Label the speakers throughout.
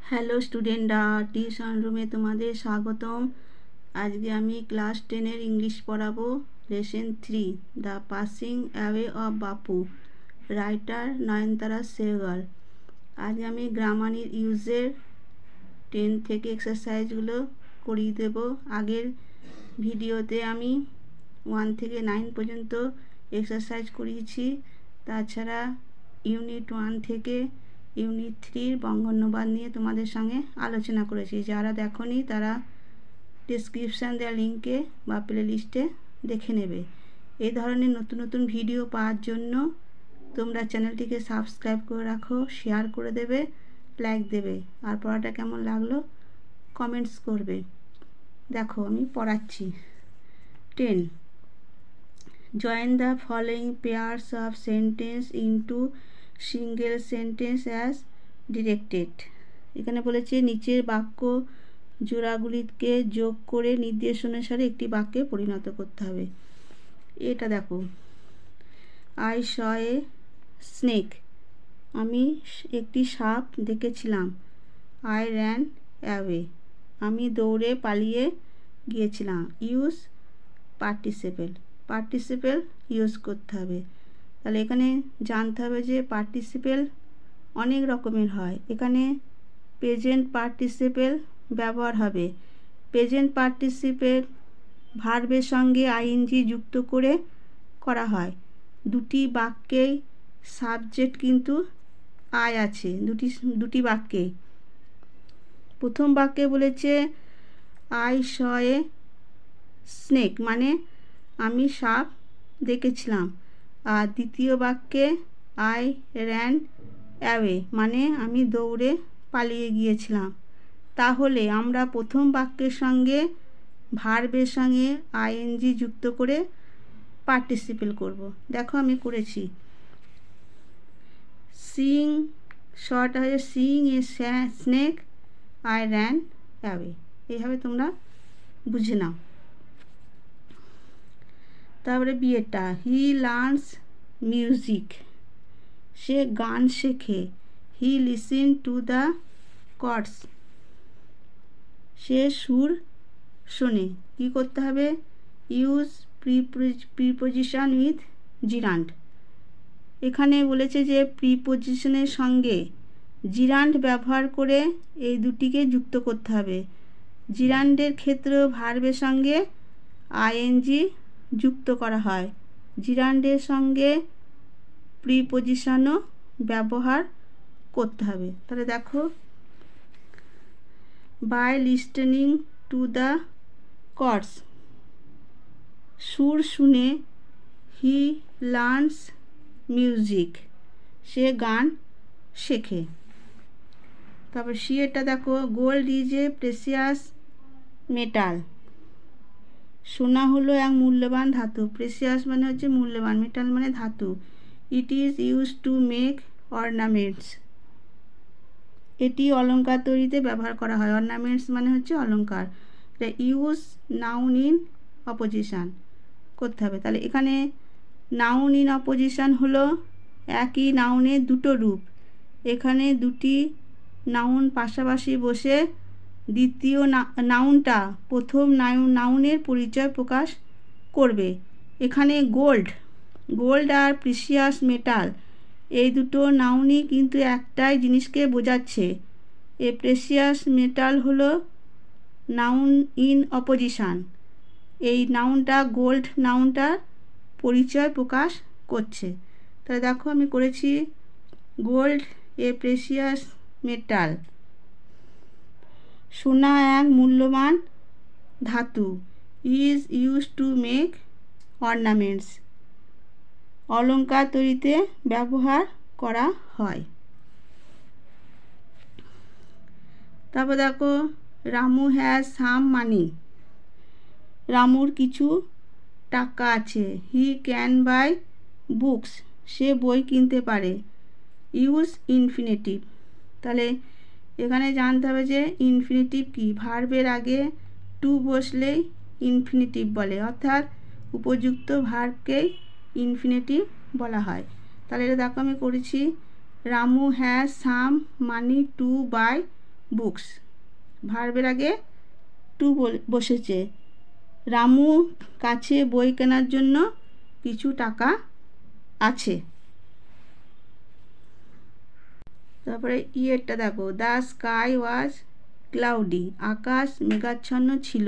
Speaker 1: Hello স্টুডেন্টরা, tuition রুমে তোমাদের স্বাগতম। আজকে আমি ক্লাস 10-এর ইংলিশ পড়াবো। Lesson 3, the passing away of Bapu, writer নয়নতারা সেহগল। আজ আমি গ্রামারের ইউজের 10 থেকে এক্সারসাইজগুলো করিয়ে দেব। আগের ভিডিওতে আমি 1 থেকে 9 পর্যন্ত এক্সারসাইজ করিয়েছি। তাছাড়া ইউনিট 1 থেকে ইউনিট 3 বঙ্গানুবাদ নিয়ে তোমাদের সঙ্গে আলোচনা করেছি। যারা দেখোনি তারা ডেসক্রিপশান দেওয়া লিঙ্কে বা প্লে লিস্টে দেখে নেবে। এই ধরনের নতুন নতুন ভিডিও পাওয়ার জন্য তোমরা চ্যানেলটিকে সাবস্ক্রাইব করে রাখো, শেয়ার করে দেবে, লাইক দেবে, আর পড়াটা কেমন লাগলো কমেন্টস করবে। দেখো আমি পড়াচ্ছি। 10. Join the following pairs of sentence into single sentence as directed. এখানে বলেছে নিচের বাক্য জোড়াগুলিকে যোগ করে নির্দেশ অনুসারে একটি বাক্যে পরিণত করতে হবে। এটা দেখো, I saw a snake. আমি একটি সাপ দেখেছিলাম। I ran away. আমি দৌড়ে পালিয়ে গিয়েছিলাম। ইউজ পার্টিসিপেল ইউজ করতে হবে। তাহলে এখানে জানতে হবে যে পার্টিসিপেল অনেক রকমের হয়। এখানে প্রেজেন্ট পার্টিসিপেল ব্যবহার হবে। প্রেজেন্ট পার্টিসিপেল ভার্বের সঙ্গে আইএনজি যুক্ত করে করা হয়। দুটি বাক্যেই সাবজেক্ট কিন্তু আই আছে, দুটি বাক্যেই। প্রথম বাক্যে বলেছে আই স এ স্নেক, মানে আমি সাপ দেখেছিলাম। আর দ্বিতীয় বাক্যে আই র্যান অ্যাওয়ে, মানে আমি দৌড়ে পালিয়ে গিয়েছিলাম। তাহলে আমরা প্রথম বাক্যের সঙ্গে ভার্বের সঙ্গে আইএনজি যুক্ত করে পার্টিসিপেল করব। দেখো আমি করেছি। সিইং শর্ট হয়ে seeing a snake I ran away, এইভাবে তোমরা বুঝে নাও। তারপরে বিয়েটা, হি লার্নস মিউজিক, সে গান শেখে। He listen to the chords, সে সুর শোনে। কী করতে হবে? Use preposition with gerund. এখানে বলেছে যে প্রিপোজিশনের সঙ্গে জিরান্ড ব্যবহার করে এই দুটিকে যুক্ত করতে হবে। জিরান্ডের ক্ষেত্রেও ভার্বের সঙ্গে আইএনজি যুক্ত করা হয়। জিরান্ডের সঙ্গে প্রিপোজিশনও ব্যবহার করতে হবে। তাহলে দেখো, by listening to the chords, সুর শুনে। হি লার্নস মিউজিক, সে গান শেখে। তারপর এটা দেখো, gold is a precious metal, সোনা হলো এক মূল্যবান ধাতু। প্রেসিয়াস মানে হচ্ছে মূল্যবান, মেটাল মানে ধাতু। It is use to make ornaments, এটি অলংকার তৈরিতে ব্যবহার করা হয়। অর্নামেন্টস মানে হচ্ছে অলংকার। ইউজ নাউন ইন অপোজিশন করতে হবে। তাহলে এখানে নাউন ইন অপোজিশন হলো একই নাউনের দুটো রূপ। এখানে দুটি নাউন পাশাপাশি বসে দ্বিতীয় নাউনটা প্রথম নাউনের পরিচয় প্রকাশ করবে। এখানে গোল্ড আর প্রিসিয়াস মেটাল, এই দুটো নাউনই কিন্তু একটাই জিনিসকে বোঝাচ্ছে। এ প্রেসিয়াস মেটাল হলো নাউন ইন অপোজিশন। এই নাউনটা গোল্ড নাউনটার পরিচয় প্রকাশ করছে। তাহলে দেখো আমি করেছি, গোল্ড এ প্রেসিয়াস মেটাল, সোনা এক মূল্যবান ধাতু। Is use to make ornaments, অলংকার তৈরিতে ব্যবহার করা হয়। তারপর দেখো, রামু হ্যাজ সাম মানি, রামুর কিছু টাকা আছে। হি ক্যান বাই বুকস, সে বই কিনতে পারে। Use infinitive. তাহলে এখানে জানতে হবে যে ইনফিনিটিভ কি। ভার্বের আগে টু বসলেই ইনফিনিটিভ বলে, অর্থাৎ উপযুক্ত ভার্বকেই ইনফিনিটিভ বলা হয়। তাহলে এটা দেখো আমি করেছি, Ramu has some money to buy books, ভার্বের আগে টু বসেছে। রামু কাছে বই কেনার জন্য কিছু টাকা আছে। তারপরে ইয়েরটা দেখো, দ্য স্কাই ওয়াজ ক্লাউডি, আকাশ মেঘাচ্ছন্ন ছিল।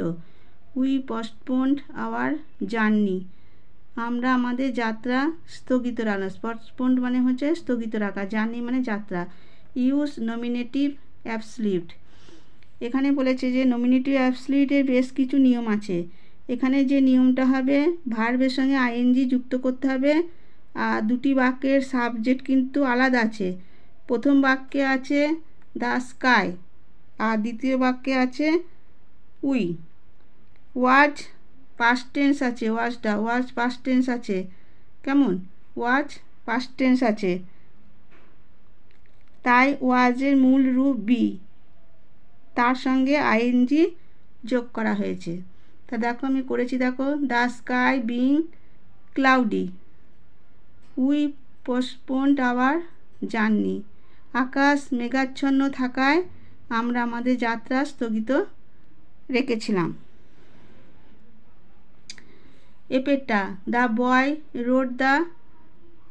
Speaker 1: উই পোস্টপোন্ড আওয়ার জার্নি, আমরা আমাদের যাত্রা স্থগিত রাখলাম। পোস্টপোন্ড মানে হচ্ছে স্থগিত রাখা, জার্নি মানে যাত্রা। ইউজ নমিনেটিভ অ্যাবসলিউট, এখানে বলেছে যে নমিনেটিভ অ্যাবসলিউটের বেশ কিছু নিয়ম আছে। এখানে যে নিয়মটা হবে, ভার্বের সঙ্গে আইএনজি যুক্ত করতে হবে। আর দুটি বাক্যের সাবজেক্ট কিন্তু আলাদা আছে। প্রথম বাক্যে আছে দ্য স্কাই, আর দ্বিতীয় বাক্যে আছে উই। ওয়াজ পাস্ট টেন্স আছে, ওয়াজ পাস্ট টেন্স আছে। কেমন? ওয়াজ পাস্ট টেন্স আছে, তাই ওয়াজের মূল রূপ বি, তার সঙ্গে আইএনজি যোগ করা হয়েছে। তা দেখো আমি করেছি, দেখো, the sky being cloudy, we postponed our journey, আকাশ মেঘাচ্ছন্ন থাকায় আমরা আমাদের যাত্রা স্থগিত রেখেছিলাম। এপেরটা, the boy wrote the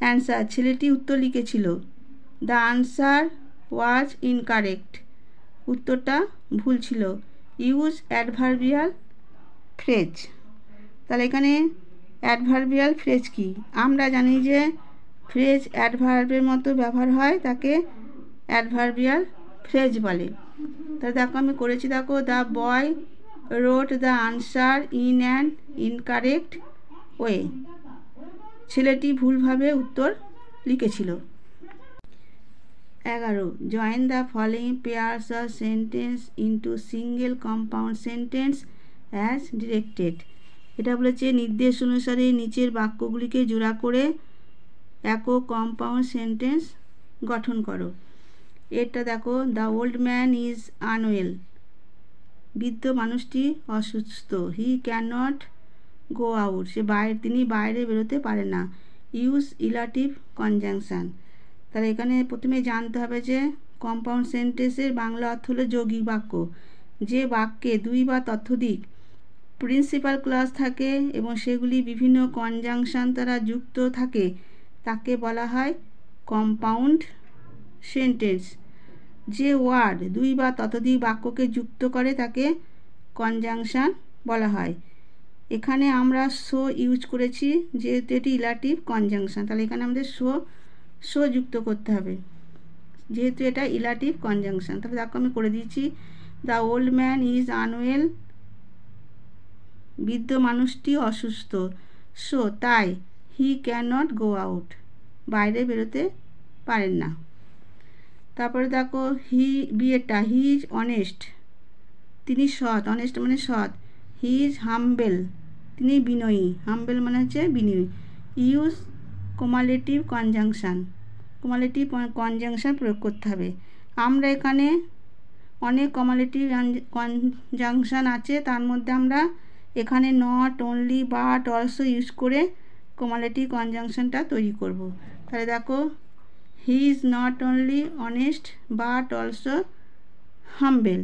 Speaker 1: answer, ছেলেটি উত্তর লিখেছিল। দ্য আনসার ওয়াজ ইনকারেক্ট, উত্তরটা ভুল ছিল। ইউজ অ্যাডভার্বিয়াল ফ্রেজ, তাহলে এখানে অ্যাডভার্বিয়াল ফ্রেজ কি? আমরা জানি যে ফ্রেজ অ্যাডভার্বের মতো ব্যবহার হয়, তাকে অ্যাডভার্বিয়াল ফ্রেজ বলে। তাহলে দেখো আমি করেছি, দেখো, the boy wrote the answer in an incorrect way, ছেলেটি ভুলভাবে উত্তর লিখেছিল। 11. Join the following pairs of sentence into single compound sentence as directed, এটা বলেছে নির্দেশ অনুসারে নিচের বাক্যগুলিকে জোড়া করে একক কম্পাউন্ড সেন্টেন্স গঠন করো। এটা দেখো, the old man is unwell, বৃদ্ধ মানুষটি অসুস্থ। He can not go out, তিনি বাইরে বেরোতে পারে না। ইউজ ইলাটিভ কনজাংশন, তাহলে এখানে প্রথমে জানতে হবে যে কম্পাউন্ড সেন্টেন্সের বাংলা অর্থ হলো যৌগিক বাক্য। যে বাক্যে দুই বা ততোধিক প্রিন্সিপাল ক্লজ থাকে এবং সেগুলি বিভিন্ন কনজাংশন দ্বারা যুক্ত থাকে, তাকে বলা হয় কম্পাউন্ড সেন্টেন্স। যে ওয়ার্ড দুই বা ততোধিক বাক্যকে যুক্ত করে তাকে কনজাংশন বলা হয়। এখানে আমরা সো ইউজ করেছি যেহেতু এটি ইলাটিভ কনজাংশন, তাহলে এখানে আমাদের সো যুক্ত করতে হবে যেহেতু এটা ইলাটিভ কনজাংশন। তাহলে দেখো আমি করে দিয়েছি, the old man is unwell, বৃদ্ধ মানুষটি অসুস্থ। সো তাই, he can not go out, বাইরে বেরোতে পারেন না। তারপরে দেখো বিয়েটা, হি ইজ অনেস্ট, তিনি সৎ, অনেস্ট মানে সৎ। হি ইজ হাম্বেল, তিনি বিনয়ী, হাম্বেল মানে হচ্ছে বিনয়ী। ইউজ কোমালেটিভ কনজাংশন, কোমালেটিভ কনজাংশন প্রয়োগ করতে হবে। আমরা এখানে অনেক কমালেটিভ কনজাংশন আছে, তার মধ্যে আমরা এখানে not, only, but, also use করে কোমালেটিভ কনজাংশনটা তৈরি করব। তাহলে দেখো, he is not only honest but also humble,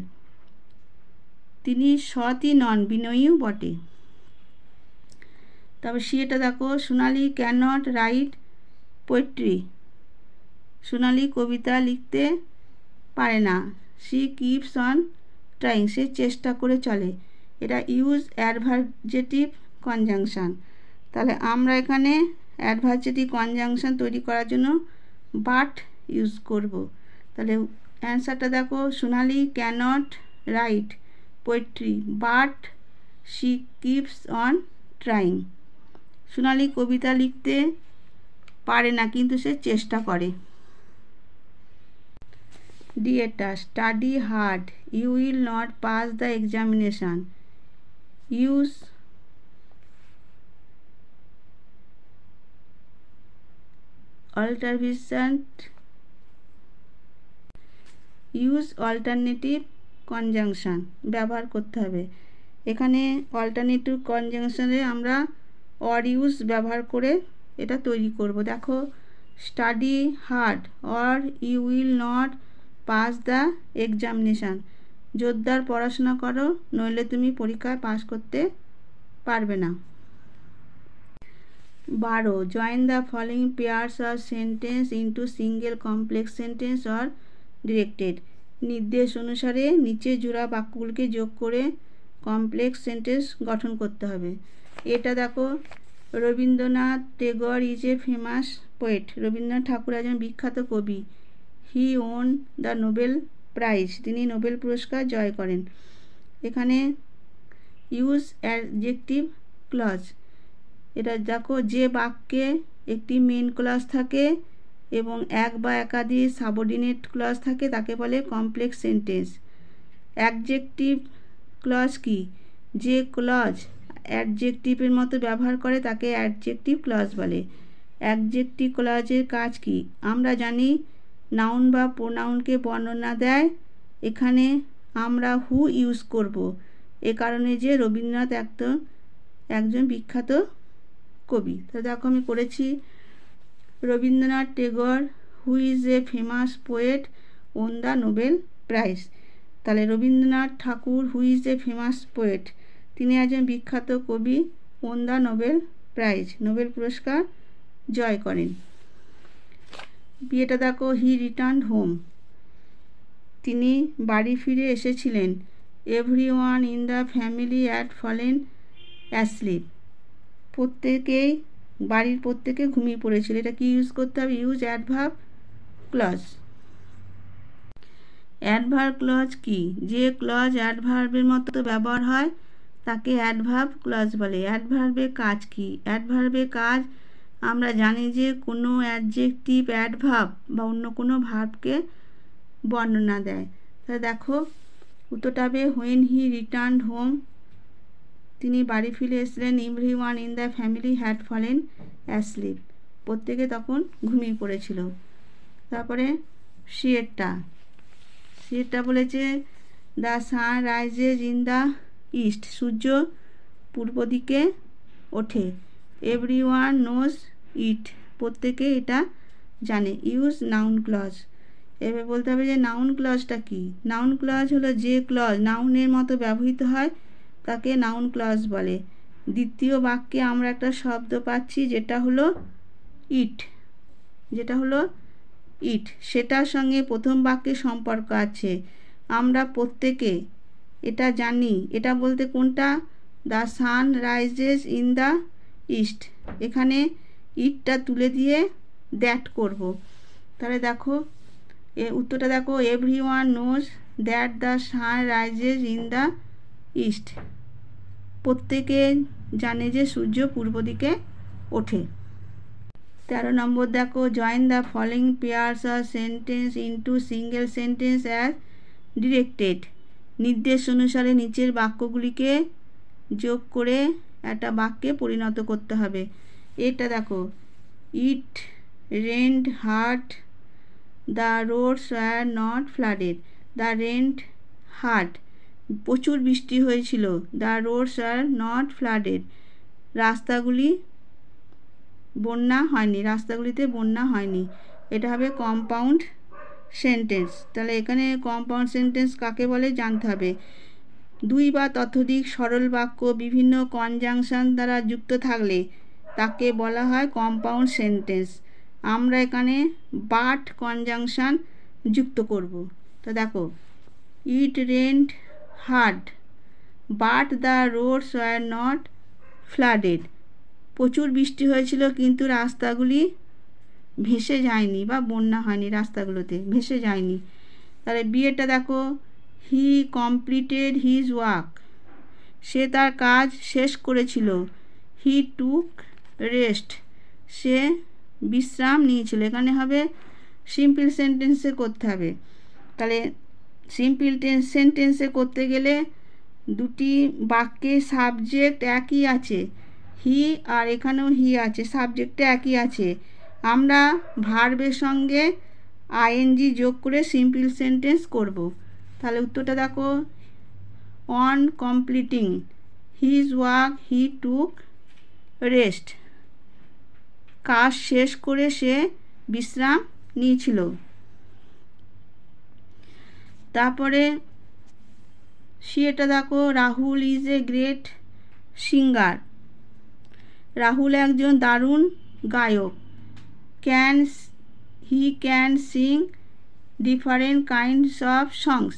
Speaker 1: তিনি সৎই নন বিনয়ীও বটে। তারপর সেটা দেখো, Sonali can not write poetry, সোনালি কবিতা লিখতে পারে না। শি কিপস অন ট্রাইং, সে চেষ্টা করে চলে। এটা ইউজ অ্যাডভার্জেটিভ কনজাংশন, তাহলে আমরা এখানে অ্যাডভার্জেটিভ কনজাংশন তৈরি করার জন্য বাট ইউজ করব। তাহলে অ্যান্সারটা দেখো, Sonali can not write poetry but she keeps on trying, Sonali কবিতা লিখতে পারে না কিন্তু সে চেষ্টা করে। ডিএটা, study hard, you will not pass the examination. Use alternative conjunction ব্যবহার করতে হবে। এখানে অল্টারনেটিভ কনজাংশনে আমরা অর ইউজ ব্যবহার করে এটা তৈরি করব। দেখো, study hard or you will not pass the examination. জোরদার পড়াশোনা করো, নইলে তুমি পরীক্ষায় পাস করতে পারবে না। 12 join the following pairs of sentence into single complex sentence or directed. নির্দেশ অনুসারে নিচে জোড়া বাক্যগুলিকে যোগ করে কমপ্লেক্স সেন্টেন্স গঠন করতে হবে। এটা দেখো, Rabindranath Tagore is a famous poet. Rabindranath Thakur একজন বিখ্যাত কবি। He won the Nobel prize. তিনি নোবেল পুরস্কার জয় করেন। এখানে ইউজ অ্যাডজেক্টিভ ক্লজ। এটা দেখো, যে বাক্যে একটি মেন ক্লজ থাকে এবং এক বা একাধিক সাবঅর্ডিনেট ক্লজ থাকে তাকে বলে কমপ্লেক্স সেন্টেন্স। অ্যাডজেক্টিভ ক্লজ কি? যে ক্লজ অ্যাডজেক্টিভের মতো ব্যবহার করে তাকে অ্যাডজেক্টিভ ক্লজ বলে। অ্যাডজেক্টিভ ক্লজের কাজ কি? আমরা জানি নাউন বা প্রোনাউনকে বর্ণনা দেয়। এখানে আমরা হু ইউজ করব, এ কারণে যে রবীন্দ্রনাথ একজন বিখ্যাত কবি। তো দেখো, আমি করেছি Rabindranath Tagore who is a famous poet won the Nobel prize. তাহলে Rabindranath Thakur who is a famous poet, তিনি একজন বিখ্যাত কবি, won the Nobel prize, Nobel পুরস্কার জয় করেন। বিয়েটা দেখো, হি রিটার্ন হোম, তিনি বাড়ি ফিরে এসেছিলেন। Everyone in the family had fallen asleep, বাড়ির প্রত্যেকে ঘুমিয়ে পড়েছিল। এটা কি ইউজ করতে হবে? Use adverb clause. Adverb clause কি? যে ক্লজ অ্যাডভার্বের মতো ব্যবহার হয় তাকে অ্যাডভার্ব ক্লজ বলে। অ্যাডভার্বের কাজ কি? অ্যাডভার্বের কাজ আমরা জানি যে কোনো অ্যাডজেক্টিভ, অ্যাডভার্ব বা অন্য কোনো ভার্বকে বর্ণনা দেয়। তাহলে দেখো, উত্তরটা হবে হোয়েন হি রিটার্ন হোম, তিনি বাড়ি ফিরে এসেছিলেন। Everyone in the family had fallen asleep, প্রত্যেকে তখন ঘুমিয়ে পড়েছিল। তারপরে সিয়েরটা বলেছে the sun rises in the east, সূর্য পূর্ব দিকে ওঠে। এভরিওয়ান নোজ ইট, প্রত্যেকে এটা জানে। Use noun clause. এবার বলতে হবে যে নাউন ক্লজটা কি? নাউন ক্লজ হলো যে ক্লজ নাউনের মতো ব্যবহৃত হয় তাকে নাউন ক্লজ বলে। দ্বিতীয় বাক্যে আমরা একটা শব্দ পাচ্ছি যেটা হলো ইট, সেটার সঙ্গে প্রথম বাক্যে সম্পর্ক আছে। আমরা প্রত্যেকে এটা জানি। এটা বলতে কোনটা? The sun rises in the east, এখানে ইটটা তুলে দিয়ে দ্যাট করব। তাহলে দেখো, উত্তরটা দেখো, everyone knows that the sun rises in the east, প্রত্যেকে জানে যে সূর্য পূর্ব দিকে ওঠে। 13 নম্বর দেখো, join the following pairs of sentence into single sentence as directed. নির্দেশ অনুসারে নিচের বাক্যগুলিকে যোগ করে একটা বাক্যে পরিণত করতে হবে। এটা দেখো, it rained hard, the roads were not flooded. The rained hard, প্রচুর বৃষ্টি হয়েছিল। The roads were not flooded, রাস্তাগুলিতে বন্যা হয়নি। এটা হবে কম্পাউন্ড সেন্টেন্স। তাহলে এখানে কম্পাউন্ড সেন্টেন্স কাকে বলে জানতে হবে। দুই বা ততোধিক সরল বাক্য বিভিন্ন কনজাংশন দ্বারা যুক্ত থাকলে তাকে বলা হয় কম্পাউন্ড সেন্টেন্স। আমরা এখানে বাট কনজাংশন যুক্ত করব। তো দেখো, it rained hard but the roads were not flooded, প্রচুর বৃষ্টি হয়েছিল কিন্তু রাস্তাগুলি ভেসে যায়নি বা বন্যা হয়নি, রাস্তাগুলোতে ভেসে যায়নি। তাহলে বিয়েটা দেখো, হি কমপ্লিটেড হিজ ওয়ার্ক, সে তার কাজ শেষ করেছিল। হি টুক রেস্ট, সে বিশ্রাম নিয়েছিল। এখানে হবে সিম্পল সেন্টেন্সে করতে হবে। তাহলে সিম্পল সেন্টেন্সে করতে গেলে দুটি বাক্যে সাবজেক্ট একই আছে, হি আর এখানেও হি আছে, সাবজেক্টটা একই আছে। আমরা ভার্বের সঙ্গে আইএনজি যোগ করে সিম্পল সেন্টেন্স করব। তাহলে উত্তরটা দেখো, on completing his work he took rest, কাজ শেষ করে সে বিশ্রাম নিয়েছিল। তারপরে এটা দেখো, Rahul is a great singer. Rahul একজন দারুণ গায়ক। He can sing different kinds of songs.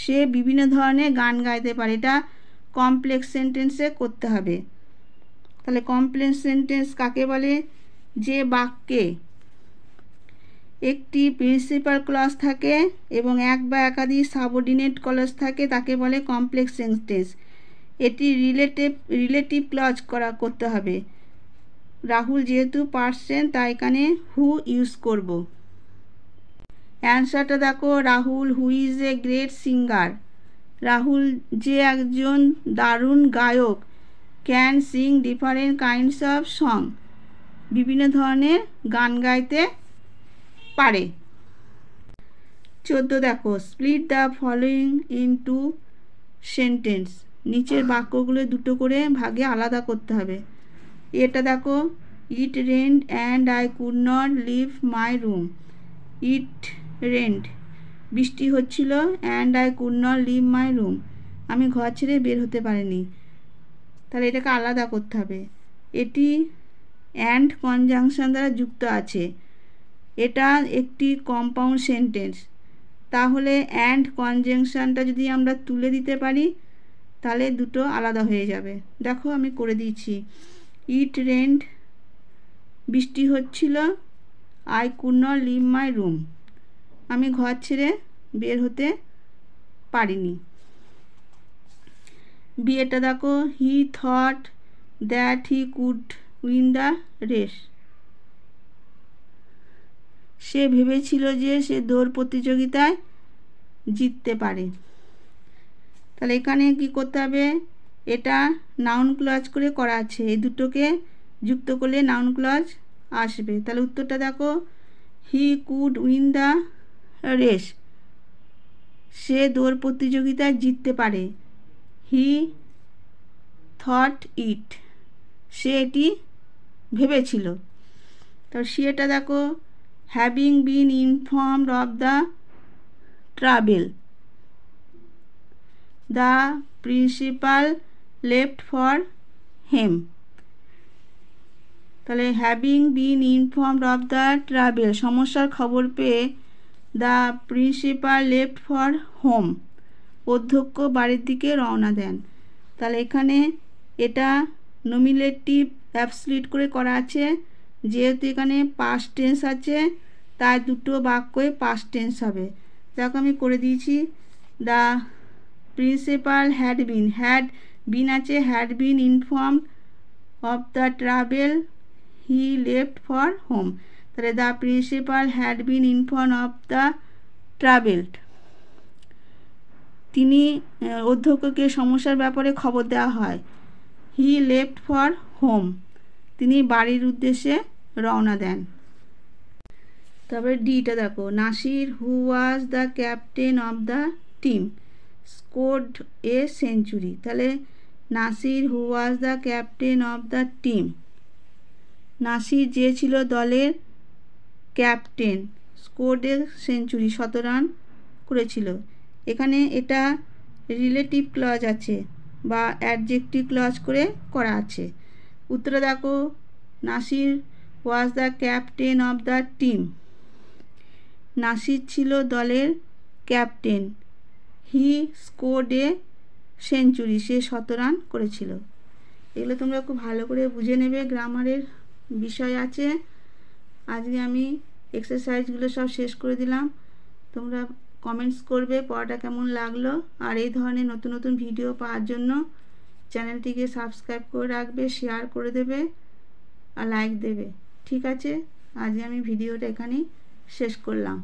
Speaker 1: সে বিভিন্ন ধরনের গান গাইতে পারে। এটা কমপ্লেক্স সেন্টেন্সে করতে হবে। তাহলে কমপ্লেক্স সেন্টেন্স কাকে বলে? যে বাক্যে একটি প্রিন্সিপাল ক্লজ থাকে এবং এক বা একাধিক সাবঅর্ডিনেট ক্লজ থাকে তাকে বলে কমপ্লেক্স সেন্টেন্স। এটি রিলেটিভ ক্লজ করতে হবে। রাহুল যেহেতু পার্সন তাই এখানে হু ইউজ করব। অ্যান্সারটা দেখো, রাহুল হু is a great singer. Rahul যে একজন দারুণ গায়ক। Can sing different kinds of song, বিভিন্ন ধরনের গান গাইতে পারে। 14 দেখো, split the following into sentence. নিচের বাক্যগুলো দুটো করে ভাগে আলাদা করতে হবে। এটা দেখো, it rained and I could not leave my room. It rained, বৃষ্টি হচ্ছিল, and I could not leave my room, আমি ঘর ছেড়ে বের হতে পারিনি। তাহলে এটাকে আলাদা করতে হবে। এটি অ্যান্ড কনজাংশন দ্বারা যুক্ত আছে। এটা একটি কম্পাউন্ড সেন্টেন্স। তাহলে অ্যান্ড কনজাংশনটা যদি আমরা তুলে দিতে পারি তাহলে দুটো আলাদা হয়ে যাবে। দেখো আমি করে দিয়েছি। ইট রেন্ড, বৃষ্টি হচ্ছিল, I could not leave my room, আমি ঘর ছেড়ে বের হতে পারিনি। বিয়েটা দেখো, he thought that he could win the race. সে ভেবেছিল যে সে দৌড় প্রতিযোগিতায় জিততে পারে। তাহলে এখানে কি করতে হবে? এটা নাউন ক্লজ করে করা আছে, এই দুটোকে যুক্ত করলে নাউন ক্লজ আসবে। তাহলে উত্তরটা দেখো, he could win the race, সে দৌড় প্রতিযোগিতায় জিততে পারে। হি থট ইট, সে এটি ভেবেছিল। তো সেটা দেখো, having been informed of the trouble, the principal left for home. তাহলে having been informed of the trouble, সমস্যার খবর পেয়ে the principal left for home, অধ্যক্ষ বাড়ির দিকে রওনা দেন। তাহলে এখানে এটা নমিনেটিভ অ্যাবসলিউট করে করা আছে, যেহেতু এখানে পাস্ট টেন্স আছে তাই দুটো বাক্যই পাস্ট টেন্স হবে। দেখো আমি করে দিয়েছি। দ্য প্রিন্সিপাল হ্যাড বিন আছে, had been informed of the trouble he left for home. তাহলে the principal had been informed of the trouble, তিনি অধ্যক্ষকে সমস্যার ব্যাপারে খবর দেওয়া হয়। হি লেফট ফর হোম, তিনি বাড়ির উদ্দেশ্যে রওনা দেন। তারপরে ডিটা দেখো, Nasir who was the captain of the team scored a century. তাহলে Nasir who was the captain of the team, Nasir যে ছিল দলের captain, scored a century, 100 run করেছিল। এখানে এটা রিলেটিভ ক্লজ আছে বা অ্যাডজেক্টিভ ক্লজ করে করা আছে। উত্তরে দেখো, নাসির ওয়াজ the captain of the team, Nasir ছিল দলের captain. He scored a century, say 100 run করেছিল। এগুলো তোমরা খুব ভালো করে বুঝে নেবে, গ্রামারের বিষয় আছে। আজকে আমি এক্সারসাইজগুলো সব শেষ করে দিলাম। তোমরা কমেন্টস করবে পড়াটা কেমন লাগলো, আর এই ধরনের নতুন নতুন ভিডিও পাওয়ার জন্য চ্যানেলটিকে সাবস্ক্রাইব করে রাখবে, শেয়ার করে দেবে আর লাইক দেবে। ঠিক আছে, আজকে আমি ভিডিওটা এখানেই শেষ করলাম।